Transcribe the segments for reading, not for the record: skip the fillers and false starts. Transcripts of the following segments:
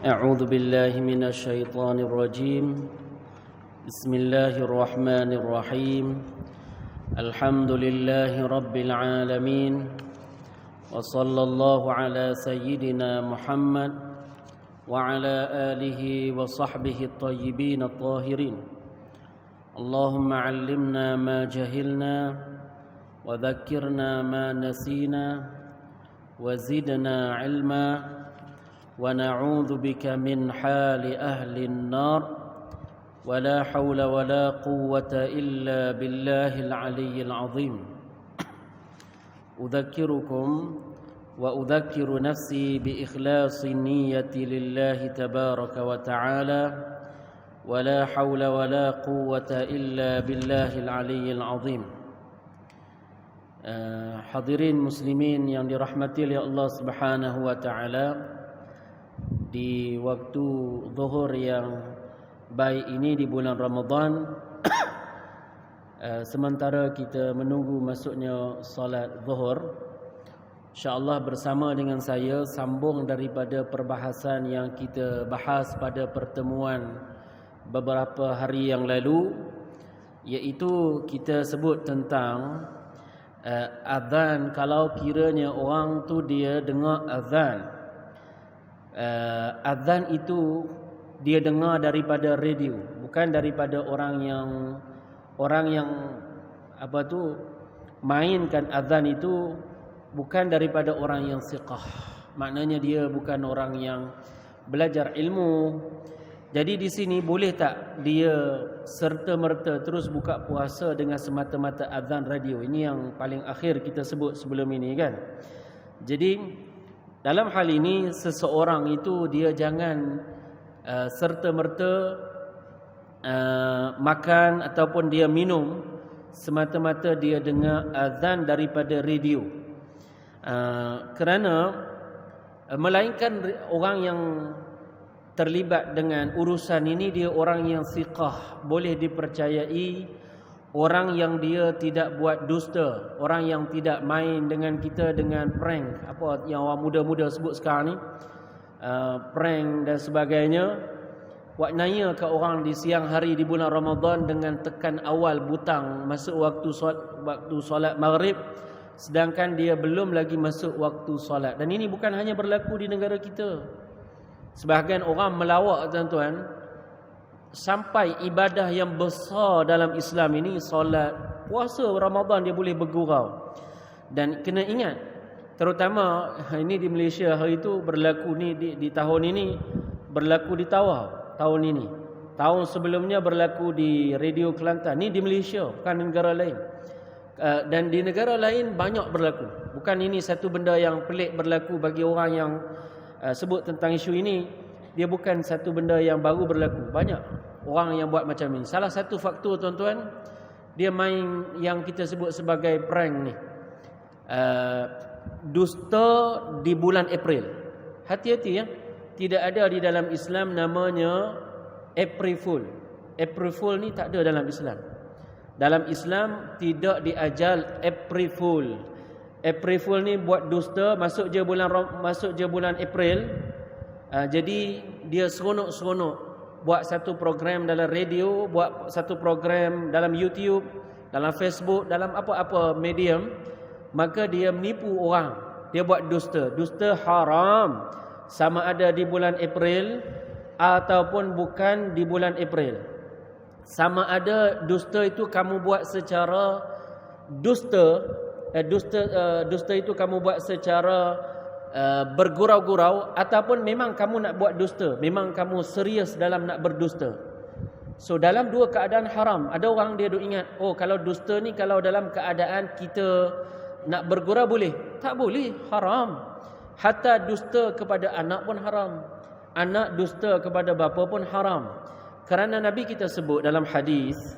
أعوذ بالله من الشيطان الرجيم بسم الله الرحمن الرحيم الحمد لله رب العالمين وصلى الله على سيدنا محمد وعلى آله وصحبه الطيبين الطاهرين اللهم علمنا ما جهلنا وذكرنا ما نسينا وزدنا علما ونعوذ بك من حال أهل النار ولا حول ولا قوة إلا بالله العلي العظيم أذكركم وأذكر نفسي بإخلاص النية لله تبارك وتعالى ولا حول ولا قوة إلا بالله العلي العظيم. Hadirin muslimin yang dirahmati oleh Allah Subhanahu wa taala, di waktu zuhur yang baik ini di bulan Ramadan, sementara kita menunggu masuknya solat zuhur, insya-Allah bersama dengan saya sambung daripada perbahasan yang kita bahas pada pertemuan beberapa hari yang lalu, iaitu kita sebut tentang azan. Kalau kiranya orang tu dia dengar azan, azan itu dia dengar daripada radio, bukan daripada orang yang mainkan azan itu, bukan daripada orang yang siqah. Maknanya dia bukan orang yang belajar ilmu. Jadi di sini boleh tak dia serta-merta terus buka puasa dengan semata-mata azan radio? Ini yang paling akhir kita sebut sebelum ini kan. Jadi dalam hal ini seseorang itu dia jangan serta-merta makan ataupun dia minum semata-mata dia dengar azan daripada radio. Kerana melainkan orang yang terlibat dengan urusan ini dia orang yang siqah, boleh dipercayai, orang yang dia tidak buat dusta, orang yang tidak main dengan kita dengan prank, apa yang orang muda-muda sebut sekarang ni, prank dan sebagainya. Buat nanya ke orang di siang hari di bulan Ramadan dengan tekan awal butang masuk waktu solat maghrib, sedangkan dia belum lagi masuk waktu solat. Dan ini bukan hanya berlaku di negara kita. Sebahagian orang melawak tuan-tuan, sampai ibadah yang besar dalam Islam ini, solat, puasa Ramadan, dia boleh bergurau. Dan kena ingat, terutama ini di Malaysia hari itu berlaku ni di tahun ini, berlaku di Tawau tahun ini. Tahun sebelumnya berlaku di Radio Kelantan. Ni di Malaysia, bukan di negara lain. Dan di negara lain banyak berlaku. Bukan ini satu benda yang pelik berlaku bagi orang yang sebut tentang isu ini. Dia bukan satu benda yang baru berlaku. Banyak orang yang buat macam ini. Salah satu faktor tuan-tuan, dia main yang kita sebut sebagai prank ni, dusta di bulan April. Hati-hati ya, tidak ada di dalam Islam namanya April Fool. April Fool ni tak ada dalam Islam. Dalam Islam tidak diajar April Fool. April Fool ni buat dusta, masuk je bulan April. Jadi dia seronok-seronok buat satu program dalam radio, buat satu program dalam YouTube, dalam Facebook, dalam apa-apa medium, maka dia menipu orang. Dia buat dusta. Dusta haram, sama ada di bulan April ataupun bukan di bulan April. Sama ada dusta itu kamu buat secara dusta itu kamu buat secara bergurau-gurau, ataupun memang kamu nak buat dusta, memang kamu serius dalam nak berdusta. So dalam dua keadaan haram. Ada orang dia duk ingat, oh kalau dusta ni kalau dalam keadaan kita nak bergurau boleh. Tak boleh, haram. Hatta dusta kepada anak pun haram. Anak dusta kepada bapa pun haram. Kerana Nabi kita sebut dalam hadis,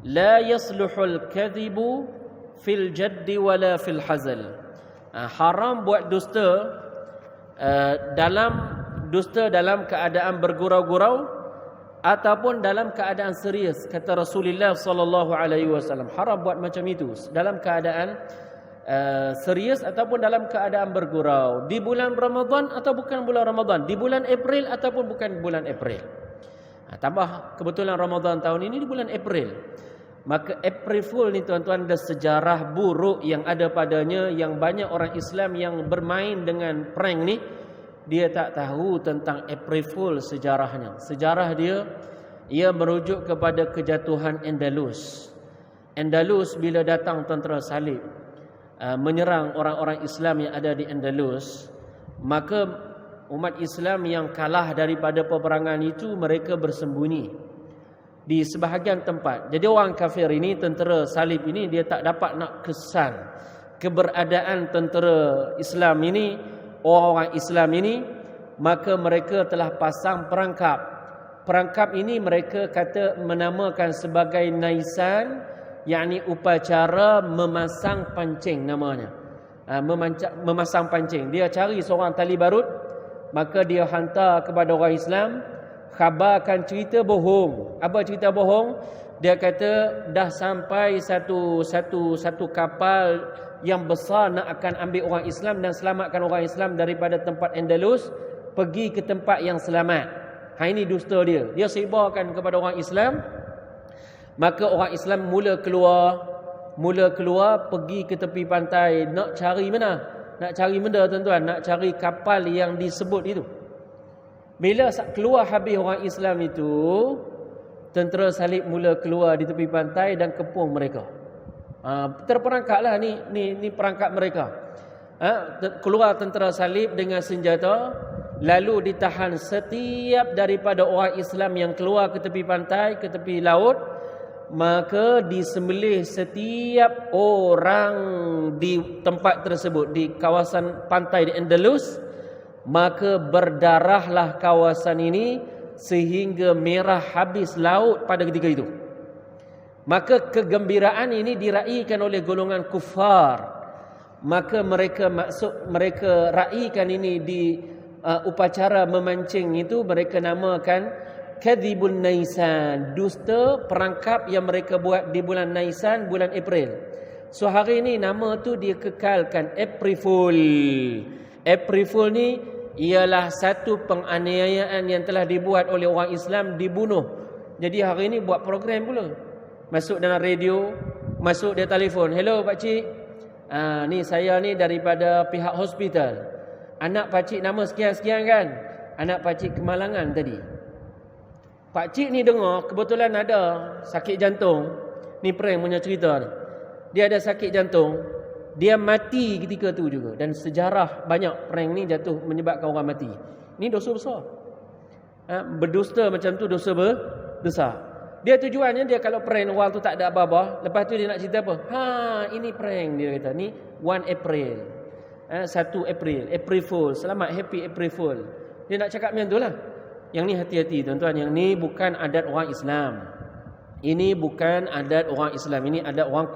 la yasluhul kadhibu fil jaddi wala fil hazal. Haram buat dusta dalam keadaan bergurau-gurau ataupun dalam keadaan serius. Kata Rasulullah sallallahu alaihi wasallam, haram buat macam itu dalam keadaan serius ataupun dalam keadaan bergurau. Di bulan Ramadan atau bukan bulan Ramadan, di bulan April ataupun bukan bulan April. Tambah kebetulan Ramadan tahun ini di bulan April. Maka April Fool ni tuan-tuan, ada sejarah buruk yang ada padanya, yang banyak orang Islam yang bermain dengan prank ni, dia tak tahu tentang April Fool sejarahnya. Sejarah dia, ia merujuk kepada kejatuhan Andalus. Andalus bila datang tentera salib menyerang orang-orang Islam yang ada di Andalus, maka umat Islam yang kalah daripada peperangan itu, mereka bersembunyi di sebahagian tempat. Jadi orang kafir ini, tentera salib ini, dia tak dapat nak kesan keberadaan tentera Islam ini, orang-orang Islam ini, maka mereka telah pasang perangkap. Perangkap ini mereka kata menamakan sebagai naisan, yakni upacara memasang pancing namanya. Memasang pancing. Dia cari seorang tali barut, maka dia hantar kepada orang Islam, khabarkan cerita bohong. Apa cerita bohong? Dia kata dah sampai satu kapal yang besar nak akan ambil orang Islam dan selamatkan orang Islam daripada tempat Andalus pergi ke tempat yang selamat. Ini dusta dia. Dia sebarkan kepada orang Islam. Maka orang Islam mula keluar pergi ke tepi pantai nak cari mana? Nak cari benda tuan-tuan, nak cari kapal yang disebut itu. Bila keluar habis orang Islam itu, tentera salib mula keluar di tepi pantai dan kepung mereka. Terperangkaplah ni perangkap mereka. Keluar tentera salib dengan senjata, lalu ditahan setiap daripada orang Islam yang keluar ke tepi pantai, ke tepi laut, maka disembelih setiap orang di tempat tersebut, di kawasan pantai di Andalus. Maka berdarahlah kawasan ini sehingga merah habis laut pada ketika itu. Maka kegembiraan ini diraikan oleh golongan kufar. Maka mereka raikan ini di upacara memancing itu, mereka namakan Kadhibun Naisan, dusta perangkap yang mereka buat di bulan Naisan, bulan April. So hari ini nama tu dia kekalkan April Fool. April Fool ni ialah satu penganiayaan yang telah dibuat oleh orang Islam, dibunuh. Jadi hari ini buat program pula. Masuk dalam radio, masuk dia telefon. Hello Pak Cik, ni saya ni daripada pihak hospital. Anak Pak Cik nama sekian-sekian kan? Anak Pak Cik kemalangan tadi. Pak Cik ni dengar kebetulan ada sakit jantung. Ni prank punya cerita ni. Dia ada sakit jantung. Dia mati ketika tu juga. Dan sejarah banyak prank ni jatuh menyebabkan orang mati. Ni dosa besar. Berdusta macam tu dosa besar. Dia tujuannya dia kalau prank orang tu tak ada apa-apa, lepas tu dia nak cerita apa? Ini prank, dia kata. Ni 1 April. 1 April. April Fool. Selamat Happy April Fool. Dia nak cakap macam tu lah. Yang ni hati-hati tuan-tuan. Yang ni bukan adat orang Islam. Ini bukan adat orang Islam. Ini adat orang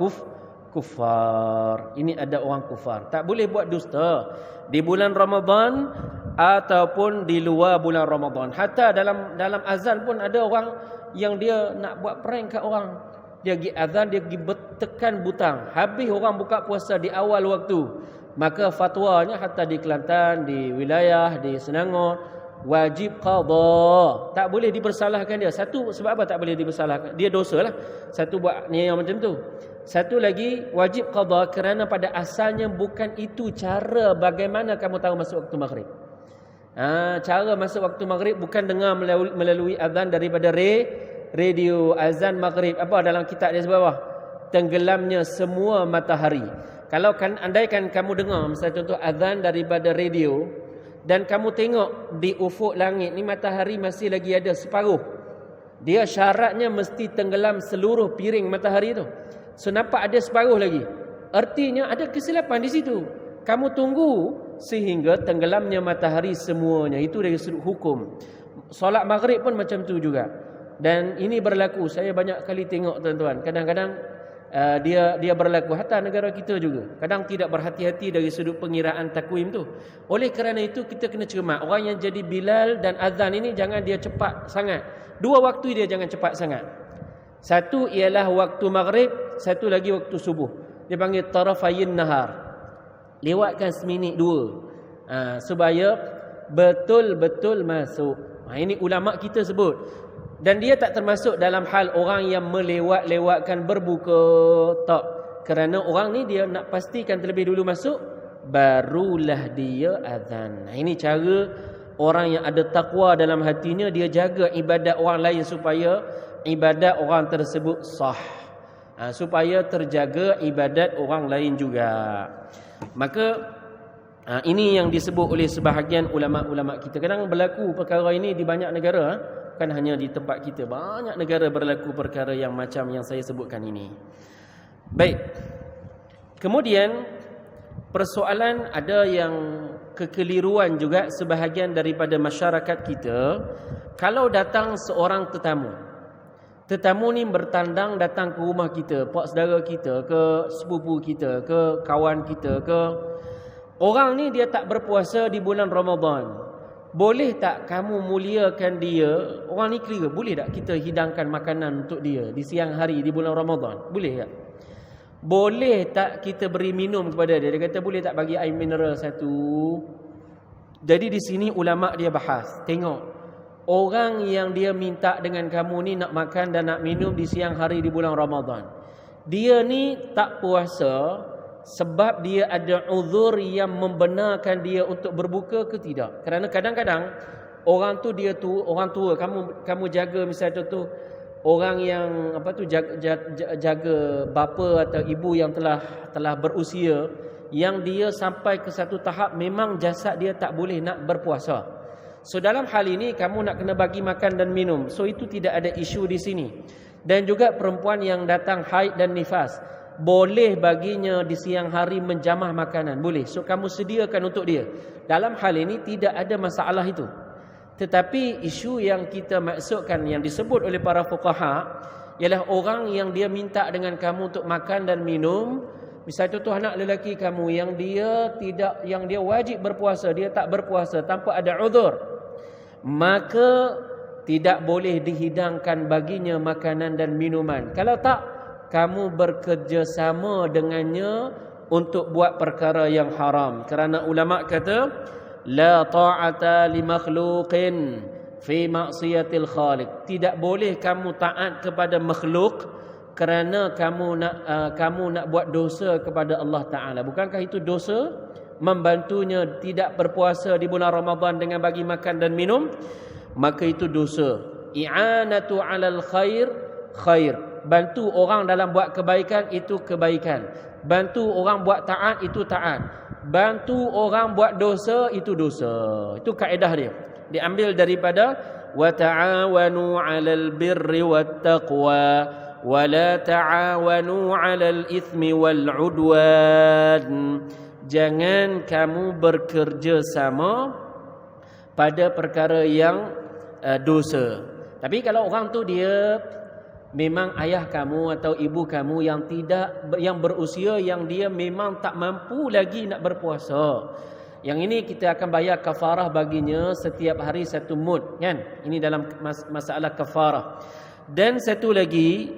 kufar. Ini adat orang kufar. Tak boleh buat dusta di bulan Ramadan ataupun di luar bulan Ramadan. Hatta dalam azan pun ada orang yang dia nak buat prank kat orang. Dia pergi azan, dia pergi bertekan butang. Habis orang buka puasa di awal waktu. Maka fatwanya hatta di Kelantan, di wilayah, di Selangor, wajib qada. Tak boleh dipersalahkan dia. Satu, sebab apa tak boleh dipersalahkan? Dia dosa lah. Satu buat ni yang macam tu. Satu lagi, wajib qada kerana pada asalnya bukan itu cara bagaimana kamu tahu masuk waktu maghrib. Cara masuk waktu maghrib bukan dengar melalui azan daripada radio azan maghrib. Apa dalam kitab dia sebab apa? Tenggelamnya semua matahari. Kalau andaikan kamu dengar misalnya contoh azan daripada radio dan kamu tengok di ufuk langit ni matahari masih lagi ada separuh, dia syaratnya mesti tenggelam seluruh piring matahari tu. So nampak ada separuh lagi, artinya ada kesilapan di situ. Kamu tunggu sehingga tenggelamnya matahari semuanya. Itu dari sudut hukum. Solat maghrib pun macam tu juga. Dan ini berlaku, saya banyak kali tengok tuan-tuan. Kadang-kadang dia berlaku hatta negara kita juga. Kadang tidak berhati-hati dari sudut pengiraan takwim tu. Oleh kerana itu kita kena cermat. Orang yang jadi Bilal dan azan ini jangan dia cepat sangat. Dua waktu dia jangan cepat sangat. Satu ialah waktu maghrib, satu lagi waktu subuh. Dia panggil tarafayin nahar. Lewatkan seminit dua. Supaya betul-betul masuk. Ini ulama kita sebut. Dan dia tak termasuk dalam hal orang yang melewat-lewatkan berbuka. Tak. Kerana orang ni dia nak pastikan terlebih dulu masuk, barulah dia azan. Ini cara orang yang ada takwa dalam hatinya, dia jaga ibadat orang lain supaya ibadat orang tersebut sah. Supaya terjaga ibadat orang lain juga. Maka ini yang disebut oleh sebahagian ulama-ulama kita. Kadang berlaku perkara ini di banyak negara, bukan hanya di tempat kita. Banyak negara berlaku perkara yang macam yang saya sebutkan ini. Baik. Kemudian persoalan ada yang kekeliruan juga sebahagian daripada masyarakat kita. Kalau datang seorang tetamu, tetamu ni bertandang datang ke rumah kita, pak saudara kita, ke sepupu kita, ke kawan kita, ke orang ni dia tak berpuasa di bulan Ramadan. Boleh tak kamu muliakan dia? Orang ni kira, boleh tak kita hidangkan makanan untuk dia di siang hari di bulan Ramadan? Boleh tak? Boleh tak kita beri minum kepada dia? Dia kata boleh tak bagi air mineral satu? Jadi di sini ulama dia bahas. Tengok, orang yang dia minta dengan kamu ni nak makan dan nak minum di siang hari di bulan Ramadan, dia ni tak puasa sebab dia ada uzur yang membenarkan dia untuk berbuka ke tidak? Kerana kadang-kadang orang tu orang tua, kamu jaga misalnya tu orang yang jaga bapa atau ibu yang telah berusia, yang dia sampai ke satu tahap memang jasad dia tak boleh nak berpuasa. So dalam hal ini kamu nak kena bagi makan dan minum. So itu tidak ada isu di sini. Dan juga perempuan yang datang haid dan nifas, boleh baginya di siang hari menjamah makanan, boleh. So kamu sediakan untuk dia. Dalam hal ini tidak ada masalah itu. Tetapi isu yang kita maksudkan yang disebut oleh para fuqaha ialah orang yang dia minta dengan kamu untuk makan dan minum. Misalnya tu anak lelaki kamu yang dia wajib berpuasa, dia tak berpuasa tanpa ada uzur, maka tidak boleh dihidangkan baginya makanan dan minuman. Kalau tak, kamu bekerjasama dengannya untuk buat perkara yang haram. Kerana ulama kata la ta'ata li makhluqin fi ma'siyatil khaliq. Tidak boleh kamu taat kepada makhluk kerana kamu nak buat dosa kepada Allah Taala. Bukankah itu dosa? Membantunya tidak berpuasa di bulan Ramadan dengan bagi makan dan minum, maka itu dosa. I'anatu 'alal khair Bantu orang dalam buat kebaikan itu kebaikan. Bantu orang buat taat itu taat. Bantu orang buat dosa itu dosa. Itu kaedah dia. Diambil daripada wa ta'awanu 'alal birri wat taqwa wa la ta'awanu 'alal itsmi wal 'udwan. Jangan kamu bekerja sama pada perkara yang dosa. Tapi kalau orang tu dia memang ayah kamu atau ibu kamu yang berusia, yang dia memang tak mampu lagi nak berpuasa, yang ini kita akan bayar kafarah baginya setiap hari satu mud, kan? Ini dalam masalah kafarah. Dan satu lagi,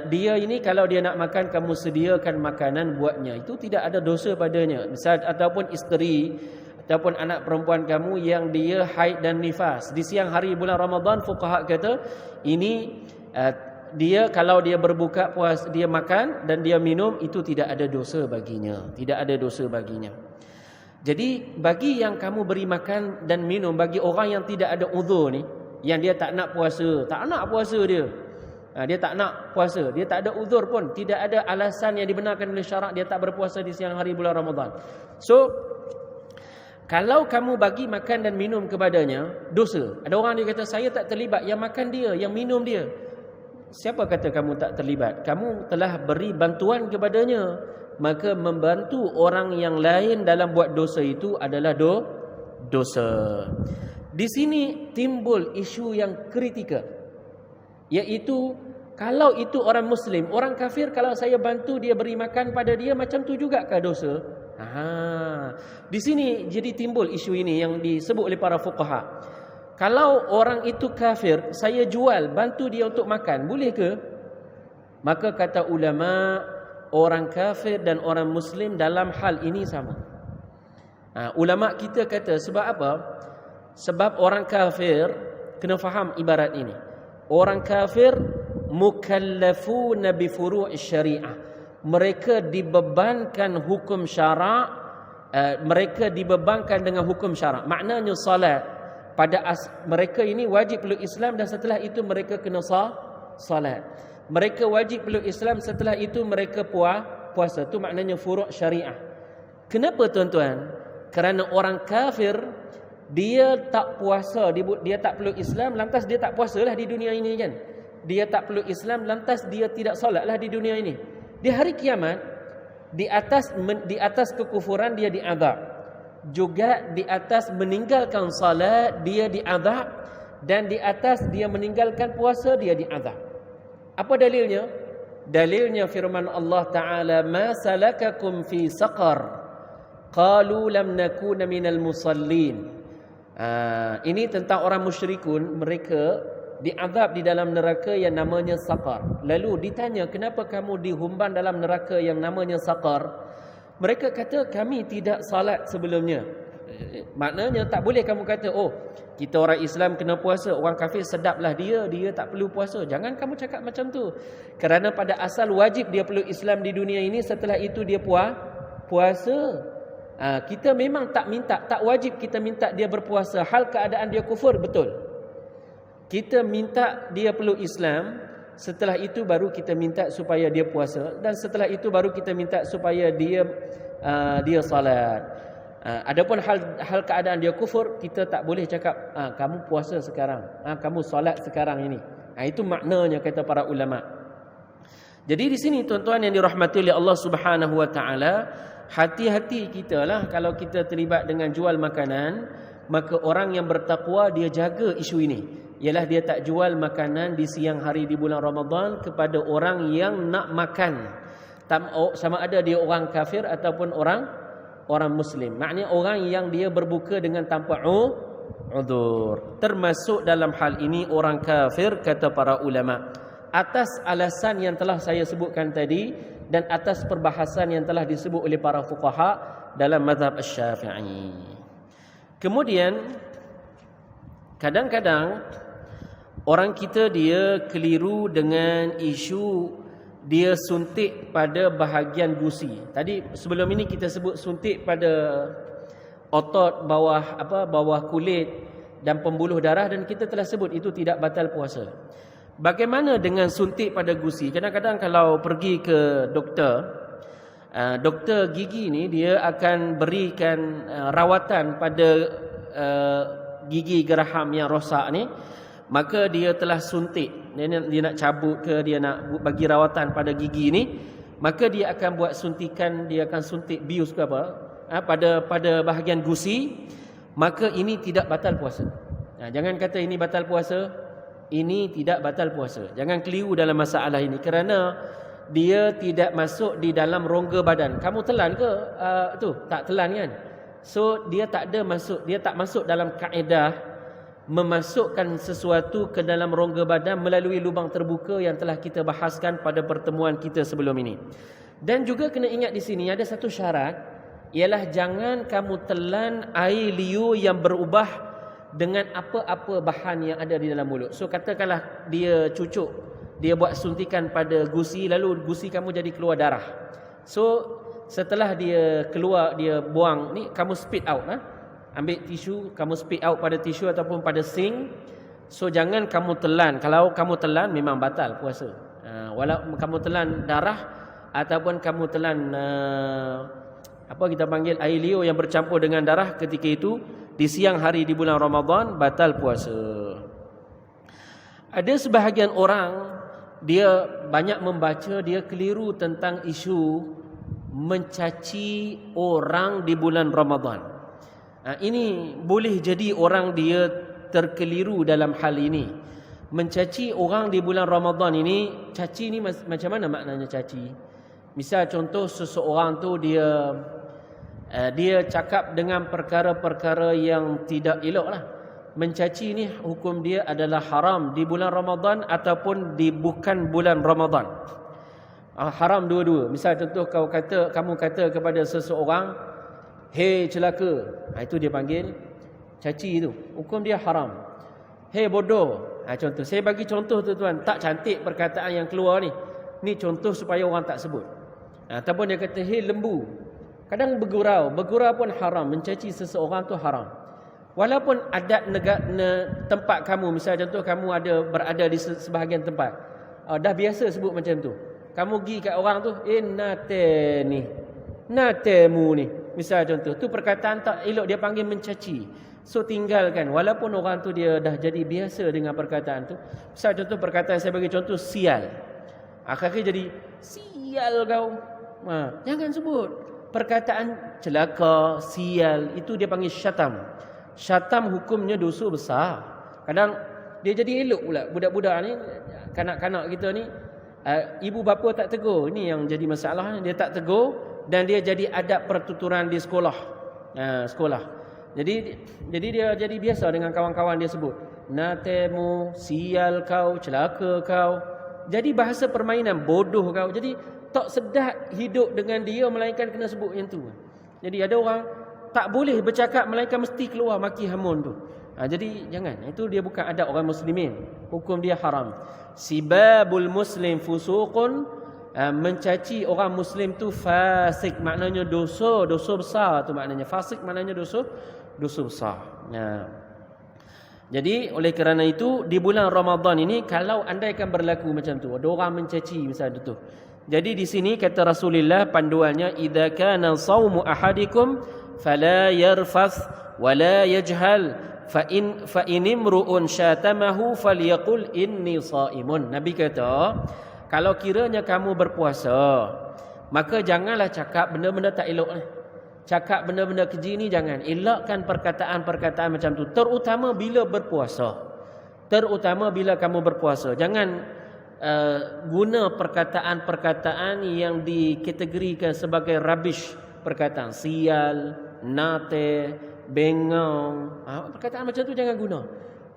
dia ini kalau dia nak makan, kamu sediakan makanan buatnya, itu tidak ada dosa padanya. Misal ataupun isteri ataupun anak perempuan kamu yang dia haid dan nifas di siang hari bulan Ramadan, fuqaha kata ini dia kalau dia berbuka puasa, dia makan dan dia minum, itu tidak ada dosa baginya, tidak ada dosa baginya. Jadi bagi yang kamu beri makan dan minum, bagi orang yang tidak ada uzur ni, yang dia tak nak puasa, dia tak nak puasa, dia tak ada uzur pun, tidak ada alasan yang dibenarkan oleh syarak, dia tak berpuasa di siang hari bulan Ramadan. So kalau kamu bagi makan dan minum kepadanya, dosa. Ada orang dia kata saya tak terlibat, yang makan dia, yang minum dia. Siapa kata kamu tak terlibat? Kamu telah beri bantuan kepadanya. Maka membantu orang yang lain dalam buat dosa itu adalah dosa. Di sini timbul isu yang kritikal, iaitu kalau itu orang Muslim, orang kafir, kalau saya bantu dia beri makan pada dia, macam tu jugakah dosa? Di sini jadi timbul isu ini yang disebut oleh para fuqaha. Kalau orang itu kafir, saya jual, bantu dia untuk makan, boleh ke? Maka kata ulama, orang kafir dan orang Muslim dalam hal ini sama. Ulama kita kata sebab apa? Sebab orang kafir, kena faham ibarat ini. Orang kafir mukallafuna bi furu'i syariah. Mereka dibebankan hukum syarak, mereka dibebankan dengan hukum syarak. Maknanya salat pada mereka ini wajib peluk Islam dan setelah itu mereka kena salat. Mereka wajib peluk Islam, setelah itu mereka puasa. Itu maknanya furu' syariah. Kenapa tuan-tuan? Kerana orang kafir dia tak puasa, dia tak peluk Islam, lantas dia tak puasalah di dunia ini kan. Dia tak peluk Islam, lantas dia tidak solatlah di dunia ini. Di hari kiamat, di atas kekufuran dia diazab. Juga di atas meninggalkan salat dia diazab, dan di atas dia meninggalkan puasa dia diazab. Apa dalilnya? Dalilnya firman Allah Ta'ala, "Ma salakakum fi saqar? Qalu lam nakuna minal musallin." Ini tentang orang musyrikun, mereka diazab di dalam neraka yang namanya saqar. Lalu ditanya, kenapa kamu dihumban dalam neraka yang namanya saqar? Mereka kata, kami tidak salat sebelumnya. Maknanya tak boleh kamu kata, oh kita orang Islam kena puasa, orang kafir sedaplah dia tak perlu puasa. Jangan kamu cakap macam tu. Kerana pada asal wajib dia perlu Islam di dunia ini, setelah itu dia puasa. Kita memang tak wajib kita minta dia berpuasa hal keadaan dia kufur, betul. Kita minta dia perlu Islam, setelah itu baru kita minta supaya dia puasa, dan setelah itu baru kita minta supaya dia salat. Adapun hal keadaan dia kufur, kita tak boleh cakap kamu puasa sekarang, kamu solat sekarang ini. Itu maknanya kata para ulama. Jadi di sini tuan-tuan yang dirahmati oleh Allah Subhanahu wa taala, hati-hati kita lah kalau kita terlibat dengan jual makanan. Maka orang yang bertakwa dia jaga isu ini, ialah dia tak jual makanan di siang hari di bulan Ramadan kepada orang yang nak makan, sama ada dia orang kafir ataupun orang Muslim. Maknanya orang yang dia berbuka dengan tanpa uzur. Termasuk dalam hal ini orang kafir, kata para ulama, atas alasan yang telah saya sebutkan tadi dan atas perbahasan yang telah disebut oleh para fuqaha dalam mazhab Asy-Syafi'i. Kemudian kadang-kadang orang kita dia keliru dengan isu dia suntik pada bahagian gusi. Tadi sebelum ini kita sebut suntik pada otot bawah kulit dan pembuluh darah, dan kita telah sebut itu tidak batal puasa. Bagaimana dengan suntik pada gusi? Kadang-kadang kalau pergi ke doktor gigi ni, dia akan berikan rawatan pada gigi geraham yang rosak ni. Maka dia telah suntik, dia nak cabut ke, dia nak bagi rawatan pada gigi ni, maka dia akan buat suntikan, dia akan suntik bius ke apa pada bahagian gusi. Maka ini tidak batal puasa. Jangan kata ini batal puasa, ini tidak batal puasa. Jangan keliru dalam masalah ini, kerana dia tidak masuk di dalam rongga badan. Kamu telan ke? Tak telan kan? So dia tak masuk dalam kaedah memasukkan sesuatu ke dalam rongga badan melalui lubang terbuka yang telah kita bahaskan pada pertemuan kita sebelum ini. Dan juga kena ingat di sini ada satu syarat, ialah jangan kamu telan air liur yang berubah dengan apa-apa bahan yang ada di dalam mulut. So katakanlah dia cucuk, dia buat suntikan pada gusi, lalu gusi kamu jadi keluar darah. So setelah dia keluar, dia buang ni, kamu spit out. Ambil tisu, kamu spit out pada tisu ataupun pada sink. So jangan kamu telan. Kalau kamu telan memang batal puasa. Walau kamu telan darah ataupun kamu telan kita panggil air liur yang bercampur dengan darah, ketika itu di siang hari di bulan Ramadan, batal puasa. Ada sebahagian orang dia banyak membaca, dia keliru tentang isu mencaci orang di bulan Ramadan. Ini boleh jadi orang dia terkeliru dalam hal ini. Mencaci orang di bulan Ramadan ini, caci ni macam mana maknanya caci? Misal contoh seseorang tu dia cakap dengan perkara-perkara yang tidak elok lah. Mencaci ni hukum dia adalah haram di bulan Ramadan ataupun di bukan bulan Ramadan. Haram dua-dua. Misal contoh kamu kata kepada seseorang, "Hei celaka." Itu dia panggil caci itu. Hukum dia haram. "Hei bodoh." Contoh. Saya bagi contoh tuan-tuan. Tak cantik perkataan yang keluar ni. Ni contoh supaya orang tak sebut. Ataupun dia kata, "Hei lembu." Kadang bergurau. Bergurau pun haram. Mencaci seseorang tu haram. Walaupun adat tempat kamu, misalnya contoh kamu berada di sebahagian tempat, dah biasa sebut macam tu. Kamu pergi kat orang tu, nate ni, natemu ni. Misalnya contoh, tu perkataan tak elok, dia panggil mencaci. So tinggalkan. Walaupun orang tu dia dah jadi biasa dengan perkataan tu. Misalnya contoh perkataan, saya bagi contoh, sial. Akhirnya jadi, sial kau. Jangan sebut. Perkataan celaka, sial, itu dia panggil syatam. Syatam hukumnya dosa besar. Kadang dia jadi elok pula. Budak-budak ni, kanak-kanak kita ni, ibu bapa tak tegur. Ini yang jadi masalah. Dia tak tegur dan dia jadi adab pertuturan di sekolah. Sekolah. Jadi dia jadi biasa dengan kawan-kawan dia sebut, natemu, sial kau, celaka kau. Jadi bahasa permainan, bodoh kau. Jadi tak sedap hidup dengan dia melainkan kena sebut yang tu. Jadi ada orang tak boleh bercakap melainkan mesti keluar maki hamun tu. Jadi jangan. Itu dia bukan adab orang muslimin. Hukum dia haram. Sibabul muslim fusuqun, mencaci orang muslim tu fasik, maknanya dosa besar tu maknanya. Fasik maknanya dosa besar. Jadi oleh kerana itu di bulan Ramadan ini, kalau andaikan berlaku macam tu, ada orang mencaci misalnya tu. Jadi di sini kata Rasulullah panduannya, idza kana saumu ahadikum fala yarfath wala yajhal fa in imru'un syatamahu falyaqul inni shaimun. Nabi kata, kalau kiranya kamu berpuasa, maka janganlah cakap benda-benda tak elok ni. Cakap benda-benda keji ni jangan. Elakkan perkataan-perkataan macam tu, terutama bila berpuasa. Terutama bila kamu berpuasa. Jangan guna perkataan-perkataan yang dikategorikan sebagai rubbish. Perkataan sial, nate, bengong. Perkataan macam tu jangan guna.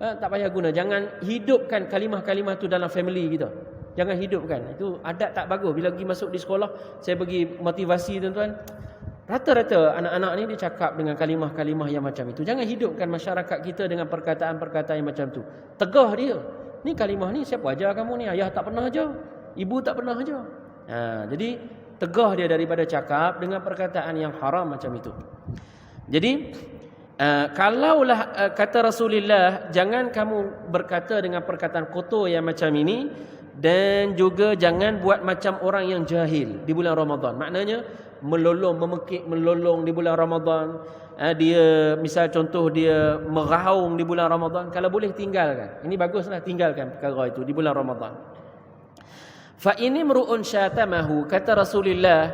Tak payah guna. Jangan hidupkan kalimah-kalimah tu dalam family kita. Jangan hidupkan. Itu adat tak bagus. Bila pergi masuk di sekolah, saya bagi motivasi tuan-tuan. Rata-rata anak-anak ni dia cakap dengan kalimah-kalimah yang macam itu. Jangan hidupkan masyarakat kita dengan perkataan-perkataan yang macam tu. Tegah dia. Ni kalimah ni siapa ajar kamu ni? Ayah tak pernah ajar. Ibu tak pernah ajar. Jadi tegah dia daripada cakap dengan perkataan yang haram macam itu. Jadi kalaulah kata Rasulullah, jangan kamu berkata dengan perkataan kotor yang macam ini, dan juga jangan buat macam orang yang jahil di bulan Ramadan. Maknanya melolong, memekik melolong di bulan Ramadan. Dia misal contoh dia meraung di bulan Ramadan, kalau boleh tinggalkan. Ini baguslah, tinggalkan perkara itu di bulan Ramadan. Fa ini imru'un syatamahu, kata Rasulullah,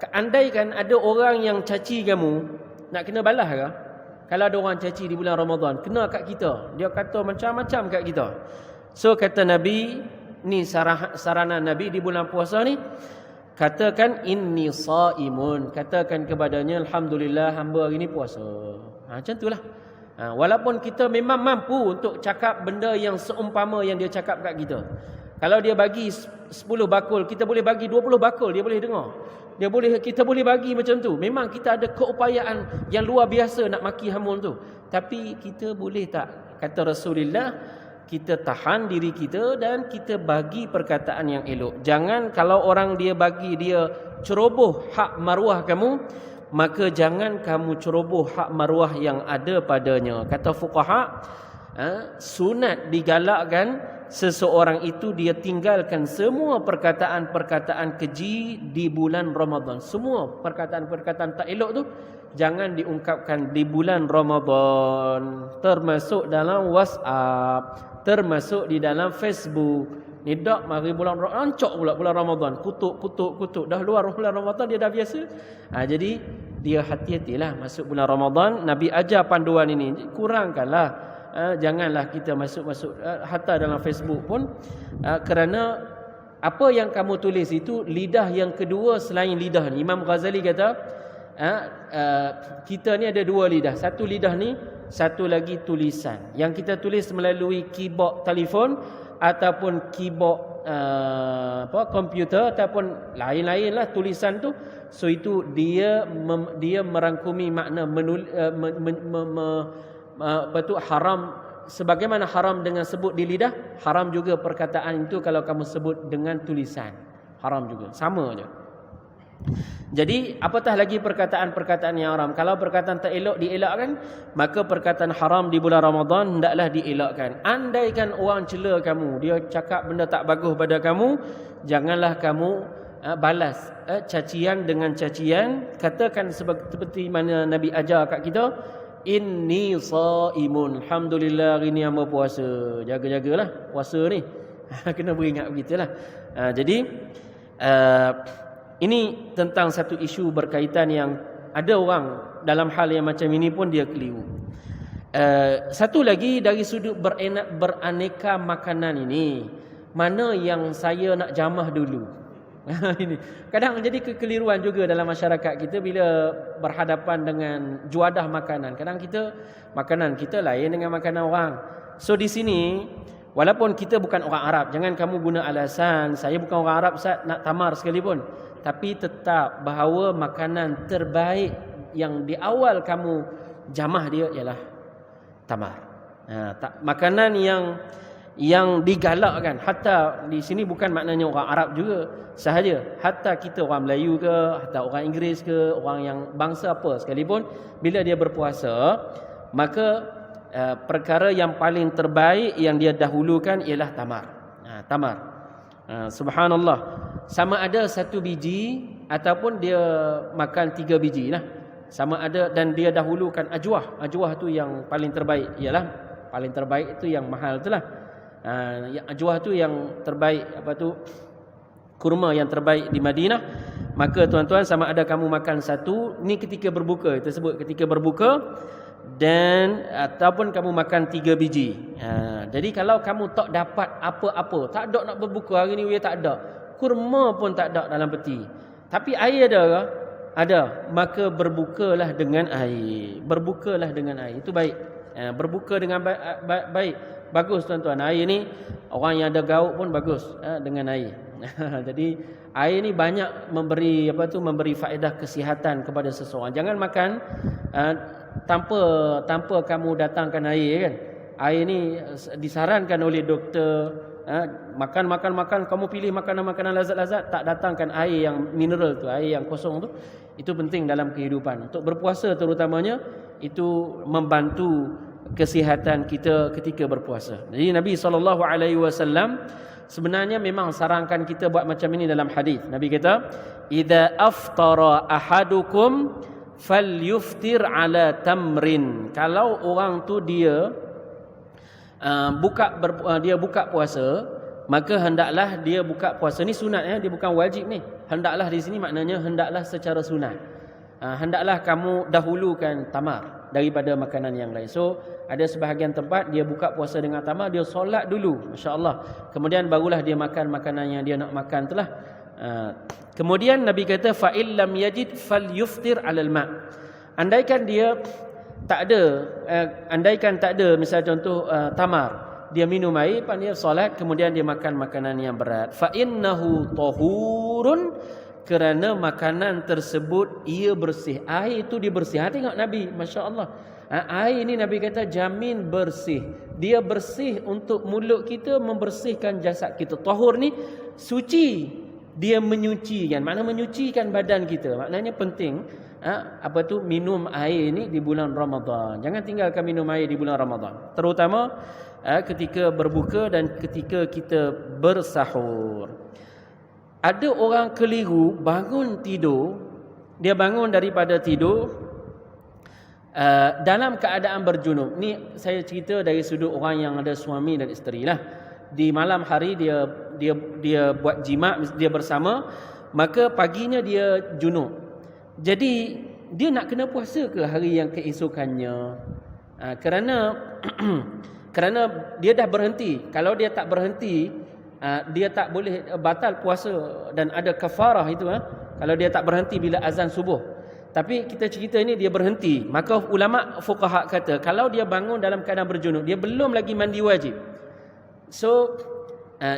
andaikan ada orang yang caci kamu, nak kena balas ke? Kalau ada orang caci di bulan Ramadan, kena kat kita. Dia kata macam-macam kat kita. So kata Nabi, ni saranan Nabi di bulan puasa ni, katakan inni shaimun, katakan kepadanya alhamdulillah hamba hari ni puasa. Macam itulah. Walaupun kita memang mampu untuk cakap benda yang seumpama yang dia cakap kat kita. Kalau dia bagi 10 bakul, kita boleh bagi 20 bakul, dia boleh dengar. Kita boleh bagi macam tu. Memang kita ada keupayaan yang luar biasa nak maki hamun tu. Tapi kita boleh tak, kata Rasulullah, kita tahan diri kita dan kita bagi perkataan yang elok. Jangan kalau orang dia bagi dia ceroboh hak maruah kamu, maka jangan kamu ceroboh hak maruah yang ada padanya. Kata fuqaha, sunat digalakkan seseorang itu dia tinggalkan semua perkataan-perkataan keji di bulan Ramadan. Semua perkataan-perkataan tak elok tu jangan diungkapkan di bulan Ramadan, termasuk dalam WhatsApp, termasuk di dalam Facebook. Ni dak mari bulan rancak pula bulan Ramadan, kutuk. Dah luar bulan Ramadan dia dah biasa. Jadi dia hati-hatilah masuk bulan Ramadan. Nabi ajar panduan ini, kurangkanlah. Janganlah kita masuk hatta dalam Facebook pun, kerana apa yang kamu tulis itu lidah yang kedua selain lidah ni. Imam Ghazali kata kita ni ada dua lidah. Satu lidah ni, satu lagi tulisan. Yang kita tulis melalui keyboard telefon ataupun keyboard komputer ataupun lain-lain lah tulisan tu, so itu dia merangkumi makna haram. Sebagaimana haram dengan sebut di lidah, haram juga perkataan itu kalau kamu sebut dengan tulisan, haram juga, sama je. Jadi apatah lagi perkataan-perkataan yang haram. Kalau perkataan tak elok dielakkan, maka perkataan haram di bulan Ramadan hendaklah dielakkan. Andaikan orang cela kamu, dia cakap benda tak bagus pada kamu, janganlah kamu balas cacian dengan cacian. Katakan seperti mana Nabi ajar kat kita, inni shaimun, alhamdulillah hari ni hamba puasa. Jaga-jagalah puasa ni. Kena beringat begitulah. Jadi ini tentang satu isu berkaitan yang ada orang dalam hal yang macam ini pun dia keliru. Satu lagi dari sudut beraneka makanan ini, mana yang saya nak jamah dulu? Ini kadang jadi kekeliruan juga dalam masyarakat kita bila berhadapan dengan juadah makanan. Kadang makanan kita lain dengan makanan orang. So di sini, walaupun kita bukan orang Arab, jangan kamu guna alasan saya bukan orang Arab, Ustaz, nak tamar sekalipun. Tapi tetap bahawa makanan terbaik yang di awal kamu jamah dia ialah tamar. Makanan yang digalakkan, hatta di sini bukan maknanya orang Arab juga sahaja, hatta kita orang Melayu ke, hatta orang Inggeris ke, orang yang bangsa apa sekalipun, bila dia berpuasa, maka perkara yang paling terbaik yang dia dahulukan ialah tamar. Tamar. Subhanallah. Sama ada 1 biji ataupun dia makan 3 biji lah. Sama ada, dan dia dahulukan ajwah. Ajwah tu yang paling terbaik. Ialah paling terbaik tu yang mahal tu lah. Ajwah tu yang terbaik, kurma yang terbaik di Madinah. Maka tuan-tuan, sama ada kamu makan 1, ni ketika berbuka, kita sebut ketika berbuka, dan ataupun kamu makan 3 biji. Jadi kalau kamu tak dapat apa-apa, tak ada nak berbuka hari ni, tak ada, kurma pun tak ada dalam peti, tapi air ada ke? Ada. Maka berbukalah dengan air. Berbukalah dengan air, itu baik. Berbuka dengan baik, bagus tuan-tuan. Air ni orang yang ada gaut pun bagus dengan air. Jadi air ni banyak memberi memberi faedah kesihatan kepada seseorang. Jangan makan tanpa kamu datangkan air kan. Air ni disarankan oleh doktor, makan kamu pilih makanan-makanan lazat-lazat, tak datangkan air yang mineral tu, air yang kosong tu. Itu penting dalam kehidupan. Untuk berpuasa terutamanya, itu membantu kesihatan kita ketika berpuasa. Jadi Nabi SAW sebenarnya memang sarankan kita buat macam ini dalam hadis. Nabi kata, "Idza aftara ahadukum falyuftir ala tamrin." Kalau orang tu dia buka puasa, maka hendaklah dia buka puasa. Ni sunat dia bukan wajib ni. Hendaklah di sini maknanya hendaklah secara sunat. Hendaklah kamu dahulukan tamar daripada makanan yang lain. So ada sebahagian tempat dia buka puasa dengan tamar, dia solat dulu, masya-Allah. Kemudian barulah dia makan makanan yang dia nak makan itulah. Kemudian Nabi kata, fa illam yajid falyuftir 'alal ma'. Andaikan dia tak ada, misal contoh tamar, dia minum air, dia solat, kemudian dia makan makanan yang berat. Fa innahu tahurun, kerana makanan tersebut ia bersih. Air itu dibersih. Tengok Nabi, masya-Allah. Air ini Nabi kata jamin bersih. Dia bersih untuk mulut kita, membersihkan jasad kita. Tahur ni suci, dia menyucikan. Makna menyucikan badan kita. Maknanya penting minum air ni di bulan Ramadan. Jangan tinggalkan minum air di bulan Ramadan, terutama ketika berbuka dan ketika kita bersahur. Ada orang keliru bangun tidur, dia bangun daripada tidur dalam keadaan berjunub. Ni saya cerita dari sudut orang yang ada suami dan isteri lah. Di malam hari dia buat jima', dia bersama, maka paginya dia junub. Jadi dia nak kena puasa ke hari yang keesokannya? Kerana dia dah berhenti. Kalau dia tak berhenti, dia tak boleh, batal puasa dan ada kafarah itu. Kalau dia tak berhenti bila azan subuh. Tapi kita cerita ini dia berhenti. Maka ulama fuqaha kata, kalau dia bangun dalam keadaan berjunub, dia belum lagi mandi wajib. So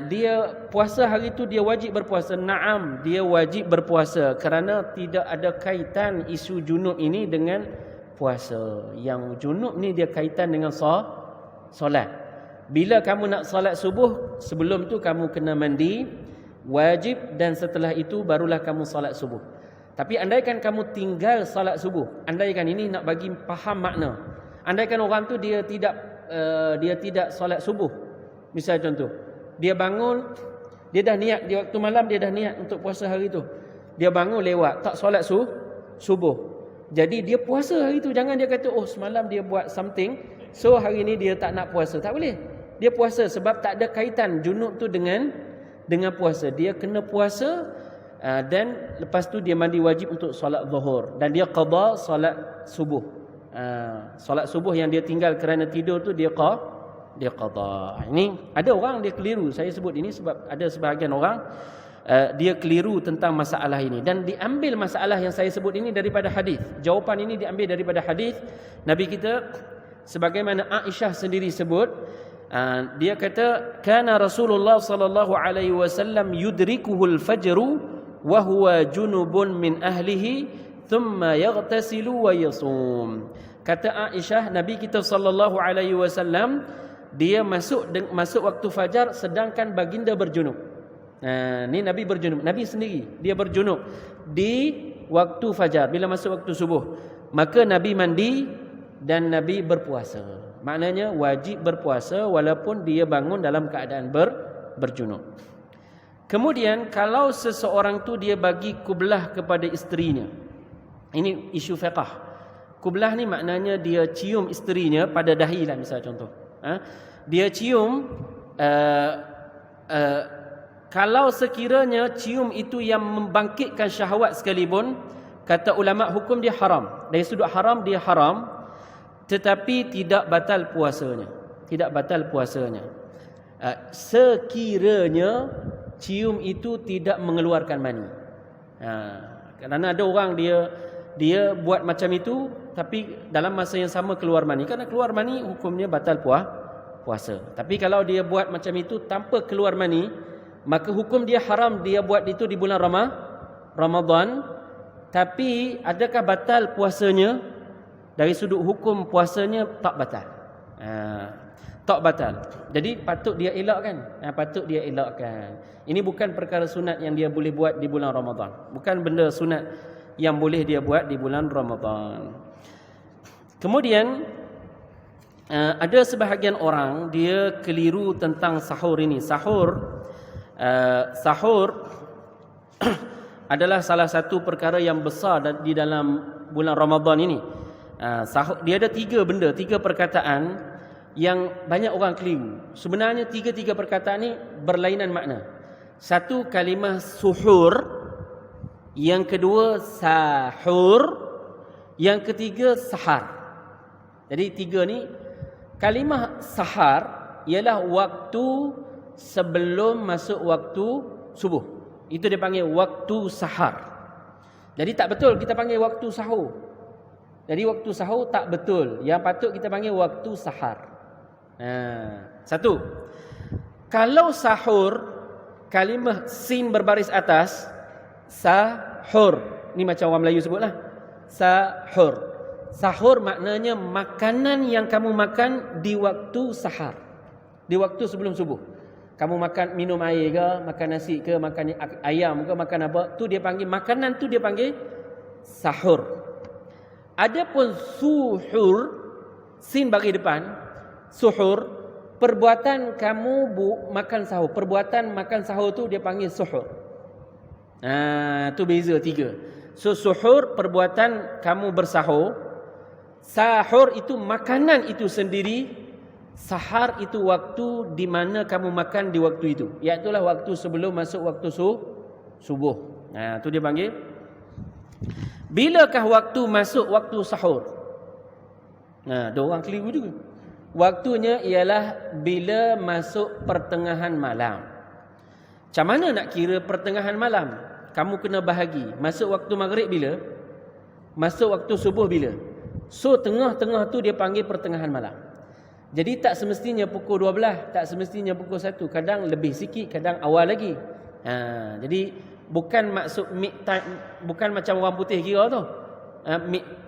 dia puasa hari itu dia wajib berpuasa. Naam, dia wajib berpuasa kerana tidak ada kaitan isu junub ini dengan puasa. Yang junub ni dia kaitan dengan solat. Bila kamu nak solat subuh, sebelum tu kamu kena mandi wajib, dan setelah itu barulah kamu solat subuh. Tapi andaikan kamu tinggal solat subuh, andaikan ini nak bagi faham makna. Andaikan orang tu dia tidak solat subuh. Misal contoh, dia bangun, dia dah niat, di waktu malam dia dah niat untuk puasa hari tu. Dia bangun lewat, tak solat subuh. Jadi dia puasa hari tu. Jangan dia kata, oh semalam dia buat something, so hari ni dia tak nak puasa. Tak boleh. Dia puasa sebab tak ada kaitan junub tu dengan puasa. Dia kena puasa, dan lepas tu dia mandi wajib untuk solat zuhur. Dan dia qada solat subuh. Solat subuh yang dia tinggal kerana tidur tu dia qada. Ini ada orang dia keliru. Saya sebut ini sebab ada sebahagian orang dia keliru tentang masalah ini, dan diambil masalah yang saya sebut ini daripada hadis. Jawapan ini diambil daripada hadis Nabi kita, sebagaimana Aisyah sendiri sebut. Dia kata, kana Rasulullah sallallahu alaihi wasallam yudrikuhul fajru wa huwa junubun min ahlihi thumma yaghtasilu wa yasum. Kata Aisyah, Nabi kita sallallahu alaihi wasallam dia masuk waktu fajar sedangkan baginda berjunub. Ni Nabi berjunub. Nabi sendiri dia berjunub di waktu fajar. Bila masuk waktu subuh, maka Nabi mandi dan Nabi berpuasa. Maknanya wajib berpuasa walaupun dia bangun dalam keadaan berjunub. Kemudian kalau seseorang tu dia bagi kublah kepada isterinya. Ini isu fiqh. Kublah ni maknanya dia cium isterinya pada dahi lah, misal contoh. Dia cium, kalau sekiranya cium itu yang membangkitkan syahwat sekalipun, kata ulama hukum dia haram. Dari sudut haram dia haram, tetapi tidak batal puasanya. Tidak batal puasanya. Sekiranya cium itu tidak mengeluarkan mani. Kerana ada orang dia buat macam itu, tapi dalam masa yang sama keluar mani. Kerana keluar mani hukumnya batal puasa. Tapi kalau dia buat macam itu tanpa keluar mani, maka hukum dia haram dia buat itu di bulan Ramadan. Tapi adakah batal puasanya? Dari sudut hukum puasanya tak batal. Tak batal. Jadi patut dia elakkan. Patut dia elakkan. Ini bukan perkara sunat yang dia boleh buat di bulan Ramadan. Bukan benda sunat yang boleh dia buat di bulan Ramadan. Kemudian ada sebahagian orang dia keliru tentang sahur ini. Sahur adalah salah satu perkara yang besar di dalam bulan Ramadan ini. Dia ada tiga perkataan yang banyak orang keliru. Sebenarnya tiga perkataan ni berlainan makna. Satu kalimah suhur, yang kedua sahur, yang ketiga sahar. Jadi tiga ni. Kalimah sahar ialah waktu sebelum masuk waktu subuh. Itu dia panggil waktu sahar. Jadi tak betul kita panggil waktu sahur. Jadi waktu sahur tak betul. Yang patut kita panggil waktu sahar. Satu. Kalau sahur, kalimah sin berbaris atas, sahur. Ni macam orang Melayu sebutlah. Sahur. Sahur maknanya makanan yang kamu makan di waktu sahar. Di waktu sebelum subuh. Kamu makan, minum air ke, makan nasi ke, makan ayam ke, makan apa, tu dia panggil, makanan tu dia panggil sahur. Adapun suhur, sin bagi depan, suhur, perbuatan kamu makan sahur. Perbuatan makan sahur tu dia panggil suhur. Tu beza tiga. So suhur perbuatan kamu bersahur. Sahur itu makanan itu sendiri. Sahar itu waktu di mana kamu makan di waktu itu. Iaitulah waktu sebelum masuk waktu subuh. Tu dia panggil. Bilakah waktu masuk waktu sahur? Ada orang keliru juga. Waktunya ialah bila masuk pertengahan malam. Macam mana nak kira pertengahan malam? Kamu kena bahagi. Masuk waktu maghrib bila? Masuk waktu subuh bila? So tengah-tengah tu dia panggil pertengahan malam. Jadi tak semestinya pukul 12, tak semestinya pukul 1. Kadang lebih sikit, kadang awal lagi. Jadi bukan maksud midtime, bukan macam orang putih kira tu.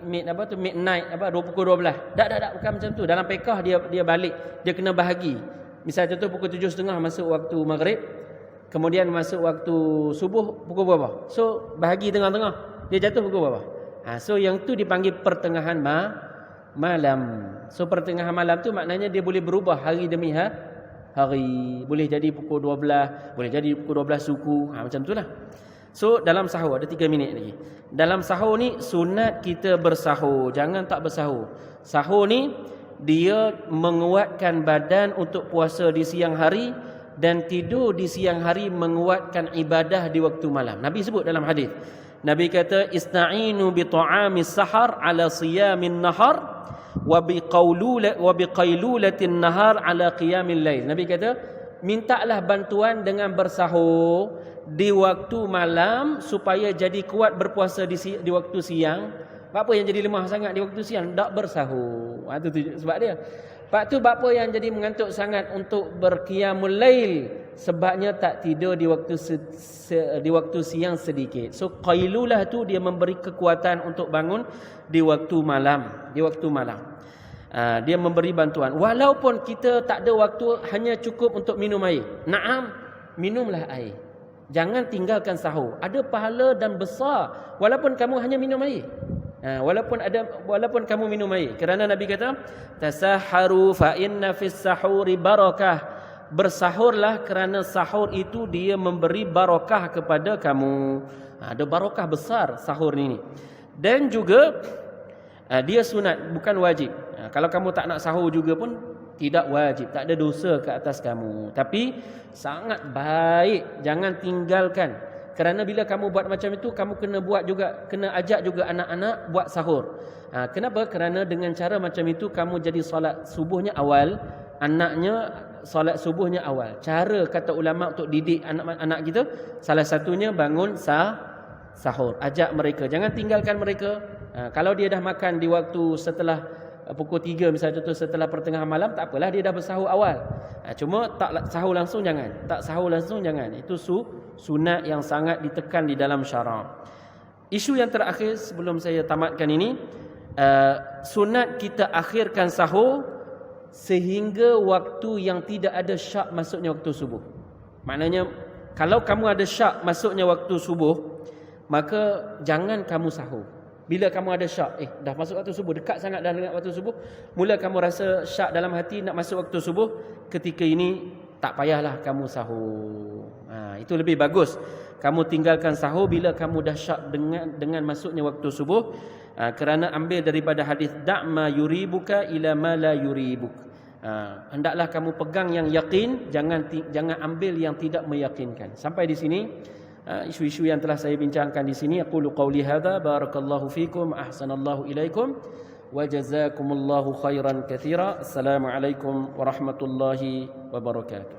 Midnight pukul 12. Tak, bukan macam tu. Dalam fiqh dia balik, dia kena bahagi. Misal contoh pukul 7.30 masuk waktu maghrib, kemudian masuk waktu subuh pukul berapa? So bahagi tengah-tengah, dia jatuh pukul berapa? So yang tu dipanggil pertengahan malam. So pertengahan malam tu maknanya dia boleh berubah hari demi hari. Boleh jadi pukul 12, boleh jadi pukul 12 suku. Macam tu lah. So dalam sahur ada 3 minit lagi. Dalam sahur ni sunat kita bersahur, jangan tak bersahur. Sahur ni dia menguatkan badan untuk puasa di siang hari, dan tidur di siang hari menguatkan ibadah di waktu malam. Nabi sebut dalam hadis. Nabi kata ista'inu bi ta'amis sahar ala siyamin nahar wa bi qailulatin nahar ala qiyamil lail. Nabi kata mintalah bantuan dengan bersahur di waktu malam supaya jadi kuat berpuasa di waktu siang. Apa yang jadi lemah sangat di waktu siang? Tak bersahur. Itu sebab dia. Pak tu apa yang jadi mengantuk sangat untuk berqiyamul lail? Sebabnya tak tidur di waktu siang sedikit. So qailulah tu dia memberi kekuatan untuk bangun di waktu malam, dia memberi bantuan. Walaupun kita tak ada waktu, hanya cukup untuk minum air. Naam, minumlah air. Jangan tinggalkan sahur. Ada pahala dan besar walaupun kamu hanya minum air. Walaupun kamu minum air. Kerana Nabi kata, tasaharu fa inna fis sahuri barakah. Bersahurlah kerana sahur itu dia memberi barakah kepada kamu. Ada barakah besar sahur ini. Dan juga dia sunat, bukan wajib. Kalau kamu tak nak sahur juga pun tidak wajib, tak ada dosa ke atas kamu. Tapi sangat baik, jangan tinggalkan. Kerana bila kamu buat macam itu, kamu kena ajak juga anak-anak buat sahur. Kenapa? Kerana dengan cara macam itu kamu jadi solat subuhnya awal, anaknya solat subuhnya awal. Cara kata ulama untuk didik anak-anak kita, salah satunya bangun sahur. Ajak mereka, jangan tinggalkan mereka. Kalau dia dah makan di waktu setelah pukul 3 misalnya tu, setelah pertengahan malam, tak apalah, dia dah bersahur awal. Cuma tak sahur langsung jangan. Itu sunat yang sangat ditekan di dalam syarak. Isu yang terakhir sebelum saya tamatkan ini, sunat kita akhirkan sahur sehingga waktu yang tidak ada syak masuknya waktu subuh. Maknanya kalau kamu ada syak masuknya waktu subuh, maka jangan kamu sahur. Bila kamu ada syak, dah masuk waktu subuh, dekat sangat dah dengan waktu subuh, mula kamu rasa syak dalam hati nak masuk waktu subuh, ketika ini tak payahlah kamu sahur. Itu lebih bagus. Kamu tinggalkan sahur bila kamu dah syak dengan masuknya waktu subuh. Kerana ambil daripada hadis da'ma yuribuka ila ma la yuribuk. Hendaklah kamu pegang yang yakin, jangan ambil yang tidak meyakinkan. Sampai di sini isu-isu yang telah saya bincangkan di sini. Aqulu qawli hadza, barakallahu fikum, ahsanallahu ilaikum, wa jazakumullahu khairan katsira. Assalamualaikum warahmatullahi wabarakatuh.